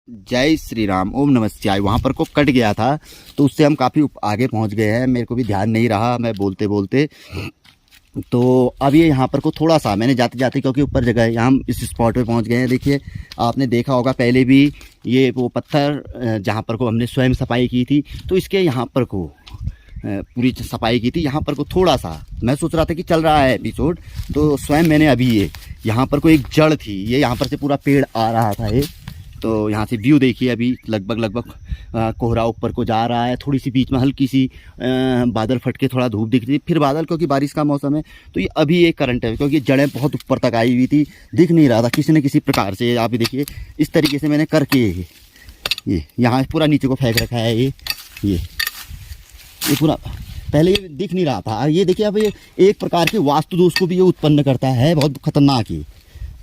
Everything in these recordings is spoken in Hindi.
जय श्री राम। ओम नमः शिवाय। वहाँ पर को कट गया था तो उससे हम काफ़ी आगे पहुँच गए हैं। मेरे को भी ध्यान नहीं रहा मैं बोलते बोलते। तो अब ये यहाँ पर को थोड़ा सा मैंने जाते जाते, क्योंकि ऊपर जगह है, हम इस स्पॉट पे पहुँच गए हैं। देखिए आपने देखा होगा पहले भी ये वो पत्थर जहाँ पर को हमने स्वयं सफाई की थी, तो इसके यहाँ पर को पूरी सफाई की थी। यहाँ पर को थोड़ा सा मैं सोच रहा था कि चल रहा है एपिसोड, तो स्वयं मैंने अभी ये यहाँ पर को एक जड़ थी, ये यहाँ पर से पूरा पेड़ आ रहा था ये। तो यहाँ से व्यू देखिए, अभी लगभग कोहरा ऊपर को जा रहा है। थोड़ी सी बीच में हल्की सी बादल फट के थोड़ा धूप दिख रही थी, फिर बादल, क्योंकि बारिश का मौसम है। तो ये अभी एक करंट है, क्योंकि जड़ें बहुत ऊपर तक आई हुई थी, दिख नहीं रहा था किसी न किसी प्रकार से। आप देखिए इस तरीके से मैंने करके ये यहाँ पूरा नीचे को फेंक रखा है। ये पूरा पहले ये दिख नहीं रहा था। ये देखिए अब ये एक प्रकार के वास्तु दोष को भी ये उत्पन्न करता है, बहुत खतरनाक है।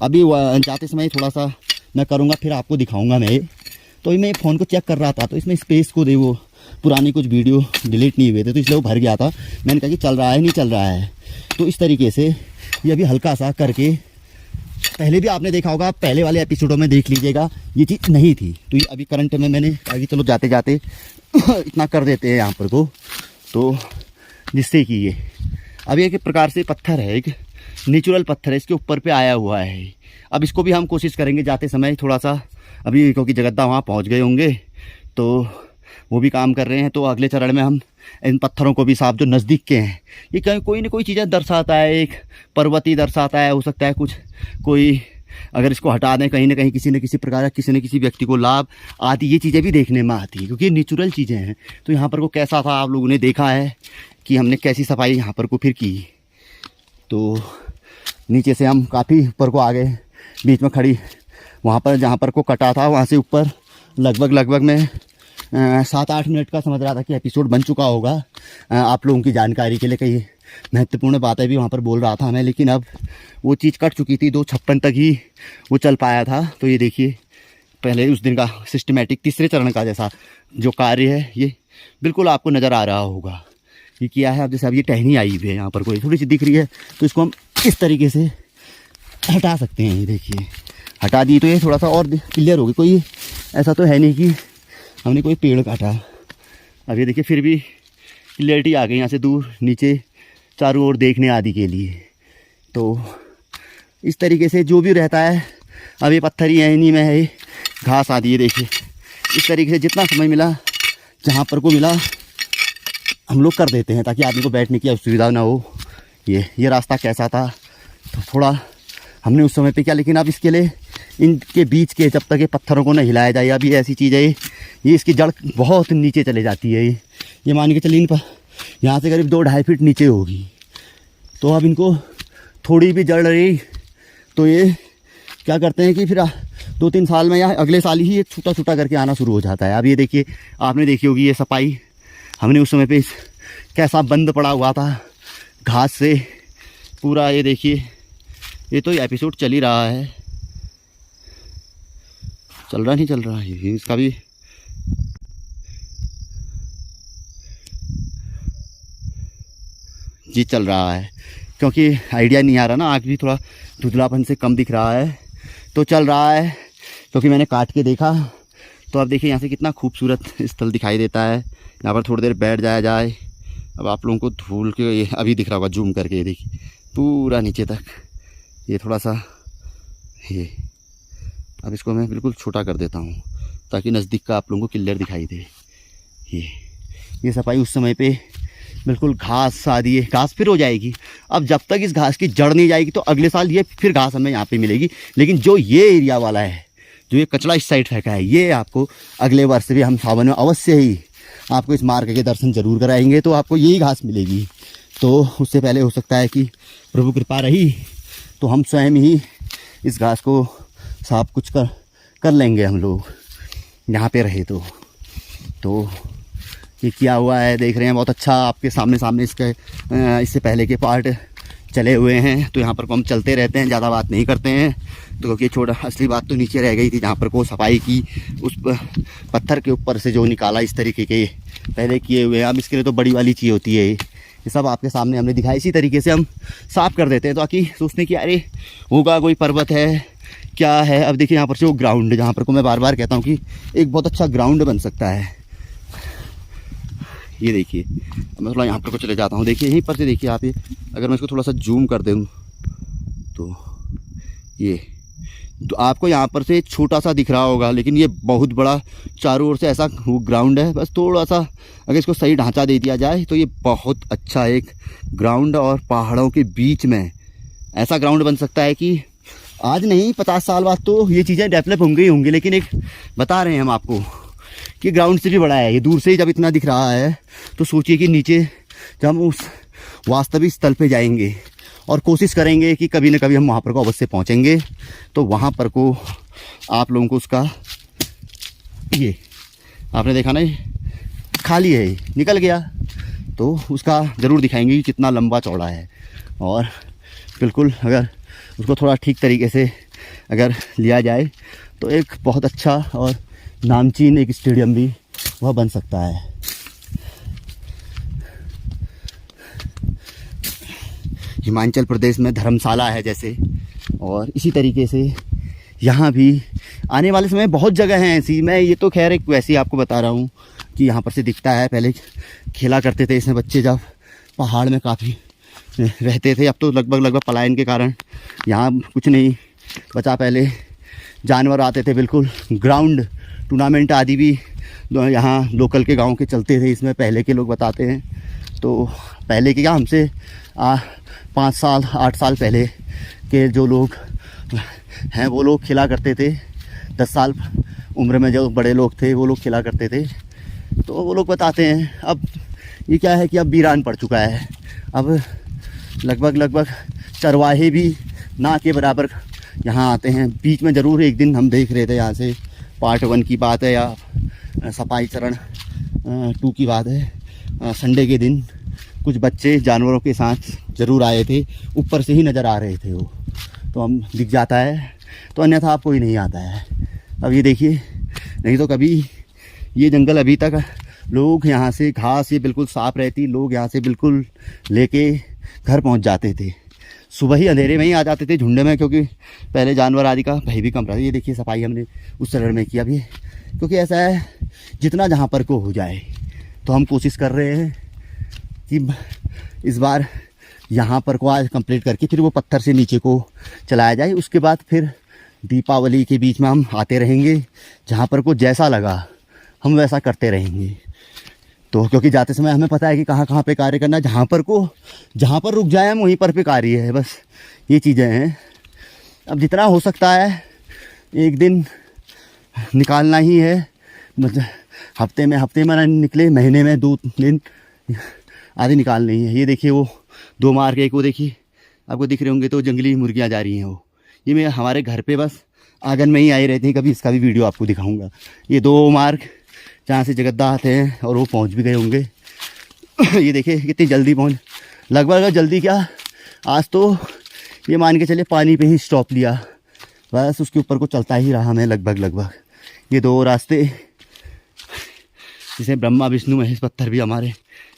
अभी जाते समय थोड़ा सा मैं करूँगा, फिर आपको दिखाऊंगा मैं। तो मैं फ़ोन को चेक कर रहा था, तो इसमें स्पेस को दे, वो पुरानी कुछ वीडियो डिलीट नहीं हुए थे, तो इसलिए वो भर गया था। मैंने कहा कि चल रहा है नहीं चल रहा है। तो इस तरीके से ये अभी हल्का सा करके, पहले भी आपने देखा होगा, पहले वाले एपिसोडों में देख लीजिएगा, ये चीज़ नहीं थी। तो ये अभी करंट में मैंने कहा कि चलो जाते जाते इतना कर देते हैं यहाँ पर को, तो जिससे कि ये अभी एक प्रकार से पत्थर है, एक नेचुरल पत्थर है, इसके ऊपर पे आया हुआ है। अब इसको भी हम कोशिश करेंगे जाते समय थोड़ा सा, अभी क्योंकि जगद्दा वहाँ पहुँच गए होंगे तो वो भी काम कर रहे हैं। तो अगले चरण में हम इन पत्थरों को भी साफ, जो नज़दीक के हैं, ये कहीं कोई ना कोई चीज़ें दर्शाता है, एक पर्वत ही दर्शाता है, हो सकता है कुछ कोई, अगर इसको हटा दें कहीं ना कहीं किसी न किसी प्रकार किसी न किसी व्यक्ति को लाभ आती, ये चीज़ें भी देखने में आती है, क्योंकि ये नेचुरल चीज़ें हैं। तो यहाँ पर को कैसा था आप लोगों ने देखा है कि हमने कैसी सफाई यहाँ पर को फिर की। तो नीचे से हम काफ़ी ऊपर को आ गए, बीच में खड़ी वहाँ पर जहाँ पर को कटा था, वहाँ से ऊपर लगभग मैं 7-8 मिनट का समझ रहा था कि एपिसोड बन चुका होगा। आप लोगों की जानकारी के लिए कई महत्वपूर्ण बातें भी वहाँ पर बोल रहा था मैं, लेकिन अब वो चीज़ कट चुकी थी, 2:56 तक ही वो चल पाया था। तो ये देखिए पहले उस दिन का सिस्टमेटिक तीसरे चरण का जैसा जो कार्य है, ये बिल्कुल आपको नज़र आ रहा होगा। ये किया है अब, जैसे अब ये टहनी आई हुई है यहाँ पर कोई थोड़ी सी दिख रही है, तो इसको हम इस तरीके से हटा सकते हैं। ये देखिए हटा दी तो ये थोड़ा सा और क्लियर होगी। कोई ऐसा तो है नहीं कि हमने कोई पेड़ काटा। अब ये देखिए फिर भी क्लियरिटी आ गई यहाँ से दूर नीचे चारों ओर देखने आदि के लिए। तो इस तरीके से जो भी रहता है, अब ये पत्थर ही है, इन्हीं में है घास आदि। ये देखिए इस तरीके से जितना समय मिला, जहाँ पर को मिला, हम लोग कर देते हैं ताकि आदमी को बैठने की असुविधा ना हो। ये रास्ता कैसा था, तो थोड़ा हमने उस समय पे किया, लेकिन अब इसके लिए इनके बीच के जब तक ये पत्थरों को न हिलाया जाए, अभी ऐसी चीज़ है ये इसकी जड़ बहुत नीचे चले जाती है। ये मान के चलिए इन पर यहाँ से करीब 2-2.5 फीट नीचे होगी। तो अब इनको थोड़ी भी जड़ रही तो ये क्या करते हैं कि फिर 2-3 साल में या अगले साल ही ये छूटा छूटा करके आना शुरू हो जाता है। अब ये देखिए आपने देखी होगी ये सफाई हमने उस समय पे कैसा बंद पड़ा हुआ था घास से पूरा। ये देखिए ये तो एपिसोड चल ही रहा है, चल रहा नहीं चल रहा है इसका भी। जी चल रहा है, क्योंकि आइडिया नहीं आ रहा ना, आँख भी थोड़ा धुंधलापन से कम दिख रहा है, तो चल रहा है। क्योंकि मैंने काट के देखा, तो अब देखिए यहाँ से कितना खूबसूरत स्थल दिखाई देता है। यहाँ पर थोड़ी देर बैठ जाया जाए। अब आप लोगों को धूल के ये अभी दिख रहा होगा जूम करके, ये देखिए पूरा नीचे तक। ये थोड़ा सा ये अब इसको मैं बिल्कुल छोटा कर देता हूँ ताकि नज़दीक का आप लोगों को क्लियर दिखाई दे। ये सफाई उस समय पे बिल्कुल घास आदि, घास फिर हो जाएगी। अब जब तक इस घास की जड़ नहीं जाएगी तो अगले साल ये फिर घास हमें यहाँ पे मिलेगी। लेकिन जो ये एरिया वाला है, जो ये कचरा इस साइड फेंका है, ये आपको अगले वर्ष भी हम सावन में अवश्य ही आपको इस मार्ग के दर्शन जरूर कराएंगे, तो आपको यही घास मिलेगी। तो उससे पहले हो सकता है कि प्रभु कृपा रही तो हम स्वयं ही इस घास को साफ कुछ कर लेंगे हम लोग यहाँ पे रहे तो ये किया हुआ है, देख रहे हैं बहुत अच्छा आपके सामने इसके इससे पहले के पार्ट चले हुए हैं। तो यहाँ पर को हम चलते रहते हैं, ज़्यादा बात नहीं करते हैं, तो क्योंकि छोटा असली बात तो नीचे रह गई थी जहाँ पर को सफाई की उस पत्थर के ऊपर से जो निकाला इस तरीके के पहले किए हुए हैं। अब इसके लिए तो बड़ी वाली चीज़ होती है, ये सब आपके सामने हमने दिखाया। इसी तरीके से हम साफ़ कर देते हैं ताकि सोचने की अरे होगा कोई पर्वत है क्या है। अब देखिए यहाँ पर से वो ग्राउंड जहाँ पर को मैं बार बार कहता हूँ कि एक बहुत अच्छा ग्राउंड बन सकता है। ये देखिए मैं थोड़ा यहाँ पर को चले जाता हूँ। देखिए यहीं पर से देखिए आप, ये अगर मैं इसको थोड़ा सा जूम कर दूँ तो ये तो आपको यहाँ पर से छोटा सा दिख रहा होगा, लेकिन ये बहुत बड़ा चारों ओर से ऐसा वो ग्राउंड है। बस थोड़ा सा अगर इसको सही ढांचा दे दिया जाए तो ये बहुत अच्छा एक ग्राउंड और पहाड़ों के बीच में ऐसा ग्राउंड बन सकता है कि आज नहीं 50 साल बाद तो ये चीज़ें डेवलप होंगी ही होंगी। लेकिन एक बता रहे हैं हम आपको कि ग्राउंड से भी बड़ा है ये। दूर से ही जब इतना दिख रहा है तो सोचिए कि नीचे जब हम उस वास्तविक स्थल पे जाएंगे और कोशिश करेंगे कि कभी न कभी हम वहाँ पर को अवश्य पहुँचेंगे, तो वहाँ पर को आप लोगों को उसका ये आपने देखा ना खाली है निकल गया, तो उसका ज़रूर दिखाएंगे कि कितना लंबा चौड़ा है। और बिल्कुल अगर उसको थोड़ा ठीक तरीके से अगर लिया जाए तो एक बहुत अच्छा और नामचीन एक स्टेडियम भी वह बन सकता है। हिमाचल प्रदेश में धर्मशाला है जैसे, और इसी तरीके से यहाँ भी आने वाले समय बहुत जगह हैं ऐसी। मैं ये तो खैर एक वैसे ही आपको बता रहा हूँ कि यहाँ पर से दिखता है। पहले खेला करते थे इसमें बच्चे, जब पहाड़ में काफ़ी रहते थे। अब तो लगभग पलायन के कारण यहाँ कुछ नहीं बचा। पहले जानवर आते थे, बिल्कुल ग्राउंड टूर्नामेंट आदि भी यहाँ लोकल के गांव के चलते थे। इसमें पहले के लोग बताते हैं, तो पहले के क्या हमसे 5 साल 8 साल पहले के जो लोग हैं वो लोग खेला करते थे। 10 साल उम्र में जो बड़े लोग थे वो लोग खेला करते थे। तो वो लोग बताते हैं अब ये क्या है कि अब वीरान पड़ चुका है। अब लगभग चरवाहे भी ना के बराबर यहाँ आते हैं। बीच में ज़रूर एक दिन हम देख रहे थे, यहाँ से पार्ट 1 की बात है या सफाई चरण 2 की बात है, संडे के दिन कुछ बच्चे जानवरों के साथ ज़रूर आए थे। ऊपर से ही नज़र आ रहे थे वो, तो हम दिख जाता है, तो अन्यथा आप कोई नहीं आता है। अब ये देखिए, नहीं तो कभी ये जंगल अभी तक लोग यहाँ से घास ये बिल्कुल साफ़ रहती, लोग यहाँ से बिल्कुल लेके घर पहुँच जाते थे। सुबह ही अंधेरे में ही आ जाते थे झुंड में, क्योंकि पहले जानवर आदि का भय भी कम रहा। ये देखिए सफाई हमने उस चरण में किया भी, क्योंकि ऐसा है जितना जहाँ पर को हो जाए। तो हम कोशिश कर रहे हैं कि इस बार यहाँ पर को आज कंप्लीट करके फिर वो पत्थर से नीचे को चलाया जाए। उसके बाद फिर दीपावली के बीच में हम आते रहेंगे, जहाँ पर को जैसा लगा हम वैसा करते रहेंगे। तो क्योंकि जाते समय हमें पता है कि कहाँ पे कार्य करना है, जहाँ पर रुक जाए हम वहीं पर कार्य है। बस ये चीज़ें हैं। अब जितना हो सकता है एक दिन निकालना ही है, मतलब हफ्ते में ना निकले, महीने में 2 दिन आदि निकालनी है। ये देखिए वो 2 मार के एक वो देखिए आपको दिख रहे होंगे, तो जंगली मुर्गियाँ जा रही हैं वो। ये मैं हमारे घर पे बस आंगन में ही आई रहती हैं, कभी इसका भी वीडियो आपको दिखाऊंगा। ये 2 मार्ग जहाँ से जगद्दा आते हैं और वो पहुँच भी गए होंगे। ये देखिए कितनी जल्दी पहुँच, लगभग जल्दी क्या, आज तो ये मान के चले पानी पे ही स्टॉप लिया, बस उसके ऊपर को चलता ही रहा मैं लगभग। ये 2 रास्ते जिसे ब्रह्मा विष्णु महेश पत्थर भी हमारे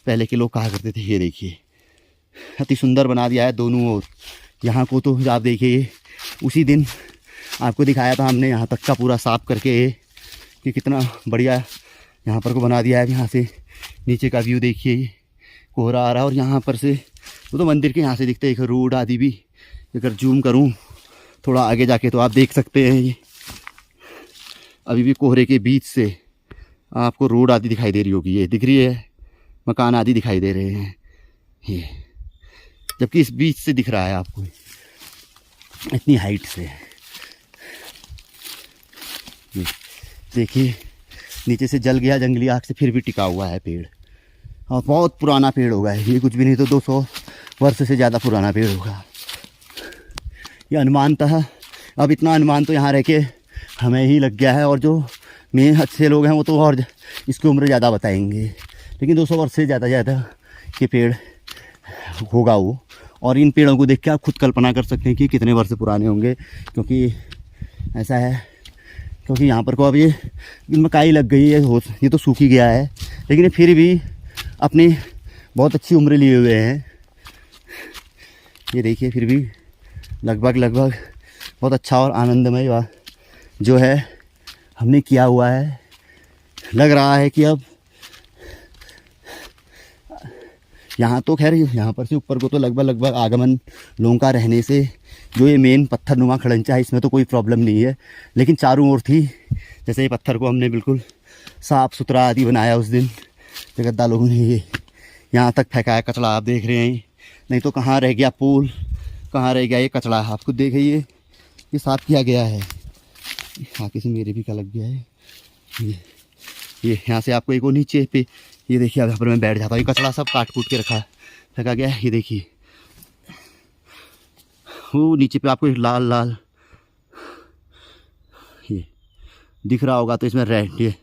पहले के लोग कहा करते थे। ये देखिए अति सुंदर बना दिया है दोनों ओर। यहाँ को तो आप देखिए उसी दिन आपको दिखाया था हमने, यहाँ तक का पूरा साफ करके कि कितना बढ़िया यहाँ पर को बना दिया है। यहाँ से नीचे का व्यू देखिए, कोहरा आ रहा है, और यहाँ पर से वो तो मंदिर के यहाँ से दिखते हैं रोड आदि भी। अगर जूम करूँ थोड़ा आगे जाके तो आप देख सकते हैं, ये अभी भी कोहरे के बीच से आपको रोड आदि दिखाई दे रही होगी। ये दिख रही है, मकान आदि दिखाई दे रहे हैं ये, जबकि इस बीच से दिख रहा है आपको इतनी हाइट से। देखिए नीचे से जल गया जंगली आग से, फिर भी टिका हुआ है पेड़, और बहुत पुराना पेड़ होगा ये, कुछ भी नहीं तो 200 वर्ष से ज़्यादा पुराना पेड़ होगा ये अनुमानतः। अब इतना अनुमान तो यहाँ रह के हमें ही लग गया है, और जो मेन अच्छे लोग हैं वो तो और इसकी उम्र ज़्यादा बताएंगे, लेकिन 200 वर्ष से ज़्यादा के पेड़ होगा वो। और इन पेड़ों को देख के आप खुद कल्पना कर सकते हैं कि कितने वर्ष पुराने होंगे, क्योंकि ऐसा है, क्योंकि यहाँ पर को अब ये मकाई लग गई है, ये तो सूखी गया है, लेकिन फिर भी अपनी बहुत अच्छी उम्र लिए हुए हैं। ये देखिए फिर भी लगभग बहुत अच्छा और आनंदमय जो है हमने किया हुआ है। लग रहा है कि अब यहाँ तो खैर यहाँ पर से ऊपर को तो लगभग आगमन लोगों का रहने से जो ये मेन पत्थरनुमा खड़ंजा है इसमें तो कोई प्रॉब्लम नहीं है, लेकिन चारों ओर थी। जैसे ये पत्थर को हमने बिल्कुल साफ़ सुथरा आदि बनाया उस दिन जगद्दा लोगों ने, ये यहाँ तक फेंकाया कचरा आप देख रहे हैं। नहीं तो कहाँ रह गया पुल, कहाँ रह गया ये कचरा, आप खुद देखिए ये साफ़ किया गया है। आगे से मेरे भी का लग गया है ये यहाँ से आपको एक वो नीचे पे ये देखिए, अब यहाँ पर मैं बैठ जाता हूँ। ये कचरा सब काट कूट के रखा फेंका गया है। ये देखिए वो नीचे पे आपको एक लाल लाल ये दिख रहा होगा, तो इसमें रेड ये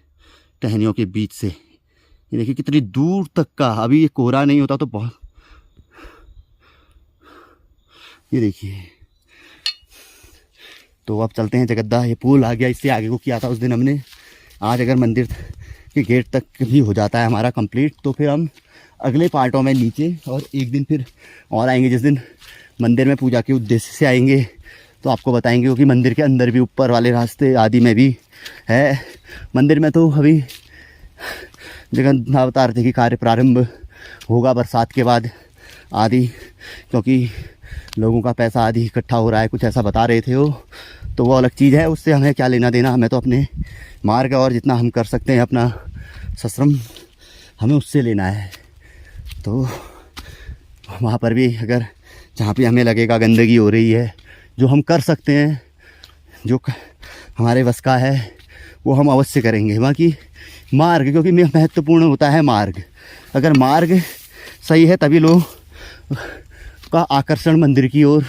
टहनियों के बीच से ये देखिए कितनी दूर तक का। अभी ये कोहरा नहीं होता तो बहुत, ये देखिए। तो अब चलते हैं जगद्दा। ये पुल आ गया, इससे आगे को किया था उस दिन हमने। आज अगर मंदिर के गेट तक भी हो जाता है हमारा कंप्लीट, तो फिर हम अगले पार्टों में नीचे और एक दिन फिर और आएंगे। जिस दिन मंदिर में पूजा के उद्देश्य से आएंगे तो आपको बताएंगे, क्योंकि मंदिर के अंदर भी ऊपर वाले रास्ते आदि में भी है। मंदिर में तो अभी जगन्नाथ आरती की कार्य प्रारंभ होगा बरसात के बाद आदि, क्योंकि लोगों का पैसा आदि इकट्ठा हो रहा है, कुछ ऐसा बता रहे थे वो। तो वो अलग चीज़ है, उससे हमें क्या लेना देना। हमें तो अपने मार्ग और जितना हम कर सकते हैं अपना सश्रम हमें उससे लेना है। तो वहाँ पर भी अगर जहाँ पे हमें लगेगा गंदगी हो रही है, जो हम कर सकते हैं, जो हमारे बस का है, वो हम अवश्य करेंगे। बाकी मार्ग, क्योंकि महत्वपूर्ण होता है मार्ग। अगर मार्ग सही है तभी लोग का आकर्षण मंदिर की ओर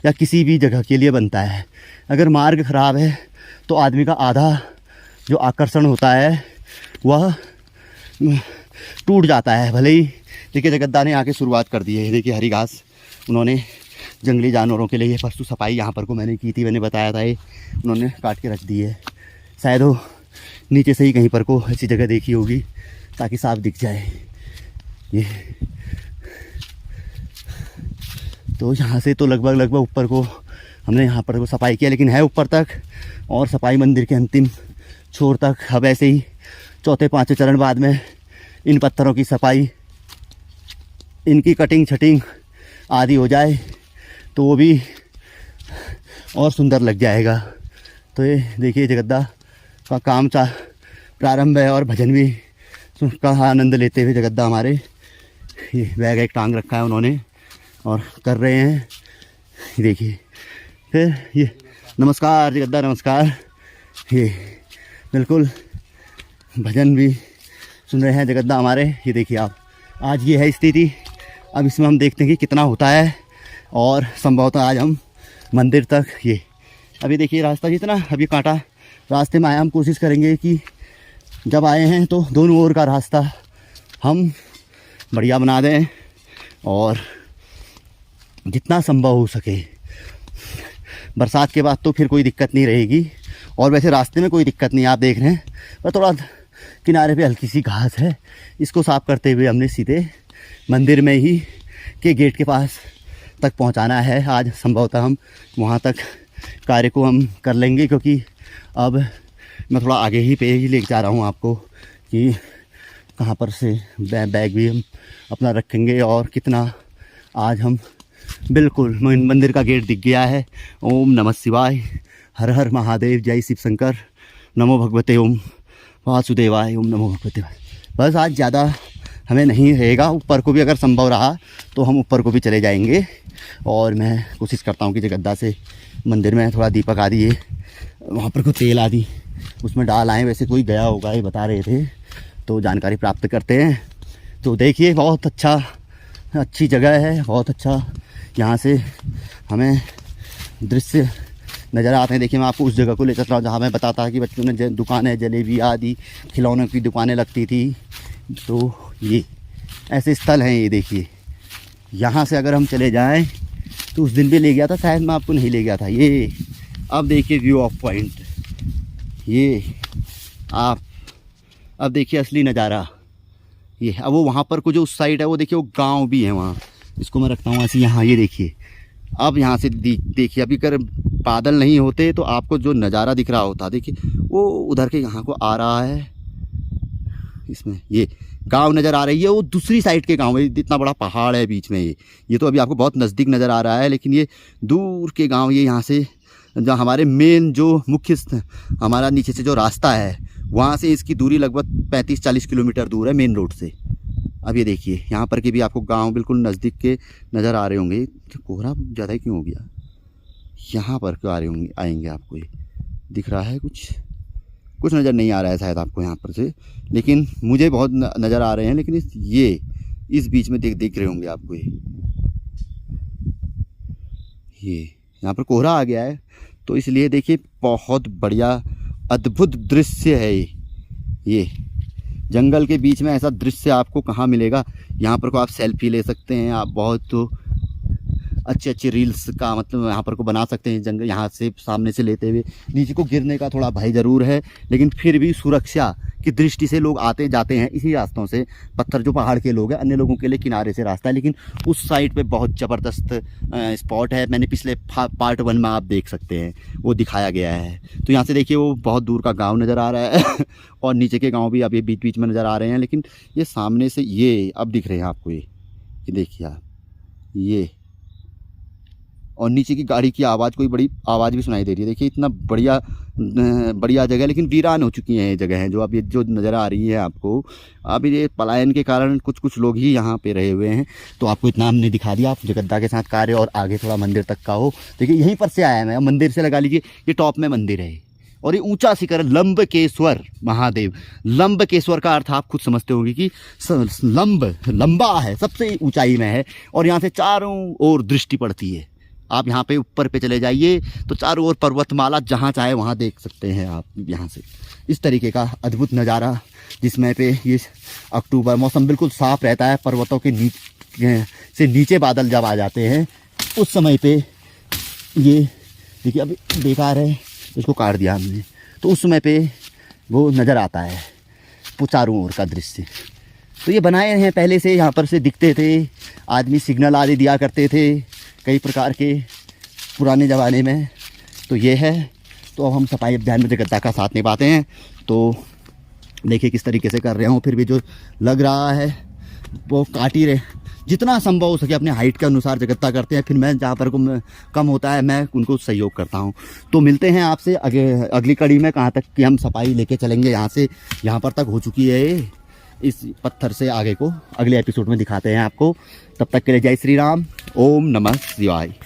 या किसी भी जगह के लिए बनता है। अगर मार्ग खराब है तो आदमी का आधा जो आकर्षण होता है वह टूट जाता है। भले ही देखिए जगद्दा ने आके शुरुआत कर दी है। देखिए हरी घास उन्होंने जंगली जानवरों के लिए ये पशु सफाई यहाँ पर को मैंने की थी, मैंने बताया था, ये उन्होंने काट के रख दी है। शायद वो नीचे से ही कहीं पर को ऐसी जगह देखी होगी ताकि साफ दिख जाए ये। तो यहाँ से तो लगभग ऊपर को हमने यहाँ पर को सफाई किया, लेकिन है ऊपर तक और सफाई मंदिर के अंतिम छोर तक। अब ऐसे ही चौथे पाँचवें चरण बाद में इन पत्थरों की सफाई, इनकी कटिंग छटिंग आदि हो जाए तो वो भी और सुंदर लग जाएगा। तो ये देखिए जगद्दा का काम प्रारंभ है और भजन भी का आनंद लेते हुए जगद्दा हमारे ये बैग एक टांग रखा है उन्होंने और कर रहे हैं। देखिए फिर ये नमस्कार जगद्दा नमस्कार, ये बिल्कुल भजन भी सुन रहे हैं जगद्दा हमारे। ये देखिए आप, आज ये है स्थिति। अब इसमें हम देखते हैं कि कितना होता है और संभवतः आज हम मंदिर तक ये अभी देखिए रास्ता जितना अभी कांटा रास्ते में आया, हम कोशिश करेंगे कि जब आए हैं तो दोनों ओर का रास्ता हम बढ़िया बना दें और जितना संभव हो सके। बरसात के बाद तो फिर कोई दिक्कत नहीं रहेगी और वैसे रास्ते में कोई दिक्कत नहीं, आप देख रहे हैं, पर थोड़ा किनारे पे हल्की सी घास है, इसको साफ़ करते हुए हमने सीधे मंदिर में ही के गेट के पास तक पहुंचाना है। आज संभवतः हम वहां तक कार्य को हम कर लेंगे, क्योंकि अब मैं थोड़ा आगे ही पे ही लेके जा रहा हूं आपको कि कहां पर से बैग भी हम अपना रखेंगे और कितना। आज हम बिल्कुल मंदिर का गेट दिख गया है। ओम नमः शिवाय, हर हर महादेव, जय शिव शंकर, नमो भगवते ओम वासुदेवाय, ओम नमो भगवते वाय। बस आज ज़्यादा हमें नहीं रहेगा, ऊपर को भी अगर संभव रहा तो हम ऊपर को भी चले जाएंगे। और मैं कोशिश करता हूँ कि जगद्दा से मंदिर में थोड़ा दीपक आदि ये वहाँ पर को तेल आदि उसमें डाल आएँ। वैसे कोई गया होगा ये बता रहे थे, तो जानकारी प्राप्त करते हैं। तो देखिए बहुत अच्छी जगह है, बहुत अच्छा यहाँ से हमें दृश्य नज़र आते हैं। देखिए मैं आपको उस जगह को ले चलता हूँ जहाँ मैं बताता था कि बच्चों ने दुकानें जलेबी आदि खिलौनों की दुकानें लगती थी। तो ये ऐसे स्थल हैं, ये देखिए यहाँ से अगर हम चले जाएं तो उस दिन भी ले गया था, शायद मैं आपको नहीं ले गया था। ये अब देखिए व्यू ऑफ पॉइंट, ये आप अब देखिए असली नज़ारा ये। अब वो वहाँ पर को जो उस साइड है वो देखिए वो गांव भी है वहाँ, इसको मैं रखता हूँ ऐसे यहाँ। ये देखिए अब यहाँ से देखिए, अभी अगर बादल नहीं होते तो आपको जो नज़ारा दिख रहा होता, देखिए वो उधर के यहाँ को आ रहा है, इसमें ये गांव नज़र आ रही है, वो दूसरी साइड के गांव है। इतना बड़ा पहाड़ है बीच में, ये तो अभी आपको बहुत नज़दीक नज़र आ रहा है, लेकिन ये दूर के गांव, ये यहाँ से जो हमारे मेन जो मुख्य हमारा नीचे से जो रास्ता है वहाँ से इसकी दूरी लगभग 35-40 किलोमीटर दूर है मेन रोड से। अब ये देखिए यहाँ पर के भी आपको गांव बिल्कुल नज़दीक के नज़र आ रहे होंगे। तो कोहरा ज़्यादा ही क्यों हो गया, यहाँ पर क्यों आ रहे होंगे, आएंगे आपको ये दिख रहा है, कुछ नज़र नहीं आ रहा है शायद आपको यहाँ पर से, लेकिन मुझे बहुत नज़र आ रहे हैं। लेकिन इस बीच में दिख रहे होंगे आपको ये यहाँ पर कोहरा आ गया है, तो इसलिए देखिए बहुत बढ़िया अद्भुत दृश्य है ये जंगल के बीच में ऐसा दृश्य आपको कहाँ मिलेगा। यहाँ पर को आप सेल्फी ले सकते हैं, आप बहुत अच्छी रील्स का मतलब यहाँ पर को बना सकते हैं। जंगल यहाँ से सामने से लेते हुए नीचे को गिरने का थोड़ा भय ज़रूर है, लेकिन फिर भी सुरक्षा की दृष्टि से लोग आते जाते हैं इसी रास्तों से। पत्थर जो पहाड़ के लोग हैं, अन्य लोगों के लिए किनारे से रास्ता है, लेकिन उस साइड पे बहुत ज़बरदस्त स्पॉट है। मैंने पिछले पार्ट 1 में आप देख सकते हैं वो दिखाया गया है। तो यहाँ से देखिए वो बहुत दूर का गाँव नज़र आ रहा है और नीचे के गाँव भी अभी बीच बीच में नज़र आ रहे हैं, लेकिन ये सामने से ये अब दिख रहे हैं आपको, ये देखिए आप ये, और नीचे की गाड़ी की आवाज़, कोई बड़ी आवाज़ भी सुनाई दे रही है। देखिए इतना बढ़िया जगह, लेकिन वीरान हो चुकी हैं ये जगह हैं जो अब ये जो नज़र आ रही है आपको। अभी ये पलायन के कारण कुछ लोग ही यहाँ पे रहे हुए हैं, तो आपको इतना हमने दिखा दिया। आप जगद्दा के साथ कार्य और आगे थोड़ा मंदिर तक का हो, देखिए यहीं पर से आया मैं, मंदिर से लगा लीजिए ये टॉप में मंदिर है और ये ऊंचा शिखर लंबकेश्वर महादेव। लंबकेश्वर का अर्थ आप खुद समझते होंगे कि लंबा है, सबसे ऊंचाई में है और यहाँ से चारों ओर दृष्टि पड़ती है। आप यहाँ पे ऊपर पे चले जाइए तो चारों ओर पर्वतमाला, जहाँ चाहे वहाँ देख सकते हैं आप यहाँ से। इस तरीके का अद्भुत नज़ारा, जिसमें पे ये अक्टूबर मौसम बिल्कुल साफ़ रहता है, पर्वतों के नीचे बादल जब आ जाते हैं उस समय पे ये देखिए अभी बेकार है, इसको काट दिया हमने, तो उस समय पे वो नज़र आता है वो चारों ओर का दृश्य। तो ये बनाए हैं पहले से, यहाँ पर से दिखते थे, आदमी सिग्नल आदि दिया करते थे कई प्रकार के पुराने ज़माने में। तो ये है, तो अब हम सफाई अभियान में जगद्दा का साथ निभाते हैं। तो देखिए किस तरीके से कर रहे हूँ, फिर भी जो लग रहा है वो काट ही रहे, जितना संभव हो सके अपने हाइट के अनुसार जगद्दा करते हैं। फिर मैं जहाँ पर को कम होता है मैं उनको सहयोग करता हूँ। तो मिलते हैं आपसे अगली कड़ी में, कहाँ तक कि हम सफाई लेके चलेंगे। यहाँ से यहाँ पर तक हो चुकी है, इस पत्थर से आगे को अगले एपिसोड में दिखाते हैं आपको। तब तक के लिए जय श्री राम, ओम नमः शिवाय।